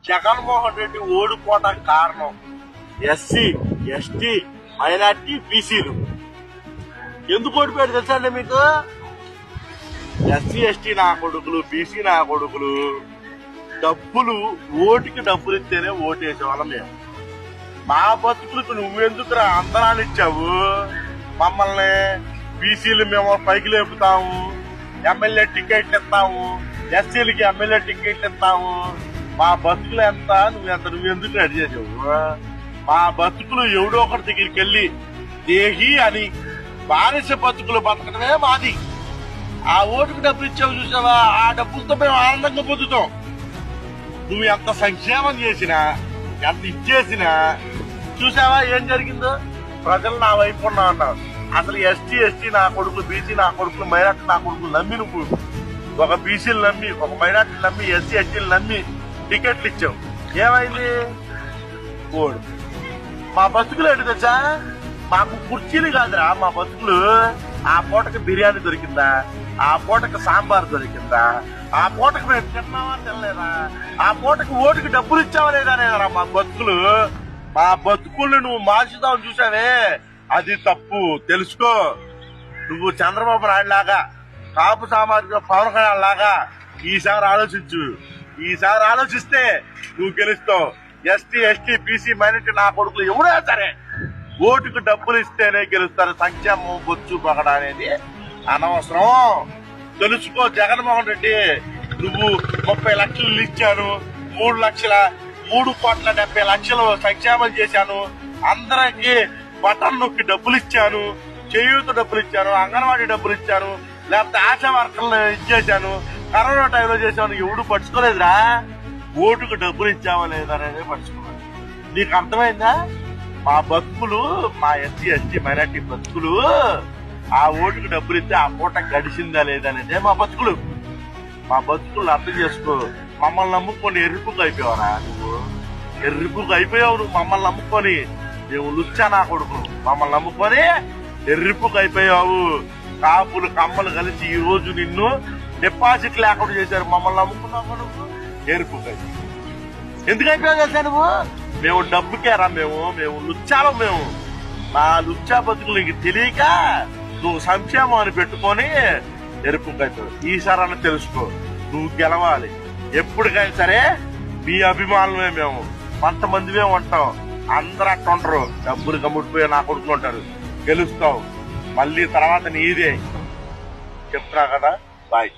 జగన్మోహన్ రెడ్డి ఓడిపోవడం కారణం SC ST minority బీసీలు. ఎందుకు ఓడిపోయాడు తెలుసా అండి మీకు? ఎస్సీ ఎస్టీ నా కొడుకులు, బీసీ నా కొడుకులు డబ్బులు, ఓటుకి డబ్బులు ఇస్తేనే ఓటేసేవాళ్ళం మేము. మా బతుకులకు నువ్వెందుకురా అందరాన్ని ఇచ్చావు? మమ్మల్ని బీసీలు మేము పైకి లేపుతాము, ఎమ్మెల్యే టికెట్లు ఇస్తాము, ఎస్సీలకి ఎమ్మెల్యే టికెట్లు ఇస్తాము. మా బతుకులు ఎంత, నువ్వెందుకు రెడీ చేసావు? మా బతుకులు ఎవడో ఒకటి దగ్గరికి వెళ్ళి దేహి అని బానిస బతుకులు బతకడమే మాది. ఆ ఓటుకు డబ్బులు ఇచ్చావు చూసావా, ఆ డబ్బులతో మేము ఆనందంగా పొందుతాం. నువ్వు ఎంత సంక్షేమం చేసినా, ఎంత ఇచ్చేసినా చూసావా ఏం జరిగిందో? ప్రజలు నా వైపు ఉన్నా అన్నావు. అసలు ఎస్టీ నా కొడుకులు, బీసీ నా కొడుకులు, మైనార్టీ నా కొడుకులు నమ్మి నువ్వు ఒక బీసీలు నమ్మి, ఒక మైనార్టీ నమ్మి, ఎస్సీ ఎస్టీలు నమ్మి టికెట్లు ఇచ్చావు. ఏమైంది? ఓడు. మా బతుకులు ఏంటి తెలుసా? మాకు కుర్చీలు కాదురా మా బతుకులు. ఆ పూటకి బిర్యానీ దొరికిందా? ఆ పూటకి సాంబార్ దొరికిందా? ఆ పూటకి మేము తిన్నావా తినలేదా? ఆ పూటకి ఓటుకి డబ్బులు ఇచ్చావా లేదా అనేదరా మా బతుకులు. మా బతుకుల్ని నువ్వు మార్చుదామని చూసావే, అది తప్పు తెలుసుకో. నువ్వు చంద్రబాబు నాయుడు లాగా, కాపు సామాజిక పవన్ కళ్యాణ్ లాగా ఈసారి ఆలోచించు. ఈసారి ఆలోచిస్తే నువ్వు గెలుస్తావు. ఎస్టీ ఎస్టీ బీసీ మైనారిటీ నా కొడుకులు ఎవరైనా సరే ఓటుకు డబ్బులు ఇస్తేనే గెలుస్తారు. సంక్షేమం బొచ్చు పగడ అనేది అనవసరం. తెలుసుకో జగన్మోహన్ రెడ్డి, నువ్వు 30 లక్షలు ఇచ్చాను, 3,70,00,000 సంక్షేమం చేశాను, అందరికి బటన్ నొక్కి డబ్బులు ఇచ్చాను, చేయూత డబ్బులు ఇచ్చాను, అంగన్వాడీ డబ్బులు ఇచ్చాను, లేకపోతే ఆశా వర్కర్లు ఇచ్చేసాను, కరోనా టైంలో చేసాను. ఎవడు పట్టుకోలేదురా. ఓటుకు డబ్బులు ఇచ్చావా లేదా అనేది పట్టుకున్నాను. నీకు అర్థమైందా? మా బతుకులు, మా ఎస్సీ ఎస్టీ మైనార్టీ బతుకులు ఆ ఓటుకు డబ్బులు ఇస్తే ఆ పూట గడిచిందా లేదా అనేది మా బతుకులు. మా బతుకులు అర్థం చేసుకో. మమ్మల్ని నమ్ముకొని ఎర్రిపుకు అయిపోయావరా నువ్వు? ఎర్రిపుకు అయిపోయావు నువ్వు మమ్మల్ని నమ్ముకొని. మేము లుచ్చా నా కొడుకు మమ్మల్ని నమ్ముకొని ఎర్రిపుకు అయిపోయావు. కాపులు కమ్మలు కలిసి ఈ రోజు నిన్ను డిపాజిట్ లేకుండా చేశారు. మమ్మల్ని నమ్ముకున్నావు నువ్వు ఎరుపుకు అయిపోయావు. ఎందుకు అయిపోయావు తెలుసా నువ్వు? మేము డబ్బుకేరా, మేము లుచ్చాలో. మేము మా లుచ్చా బతుకులు నీకు తెలియక నువ్వు సంక్షేమం అని పెట్టుకొని ఎరుపుకు అయిపోయావు. ఈసారి తెలుసుకో, నువ్వు గెలవాలి. ఎప్పటికైనా సరే మీ అభిమానులమే మేము. కొంతమందిమే ఉంటాం, అందరూ అట్టుంటారు. డబ్బులు కమ్ముడిపోయి నా కొడుకులు ఉంటారు. గెలుస్తావు, మళ్ళీ తర్వాత నీదే. చెప్తున్నా కదా. బాయ్.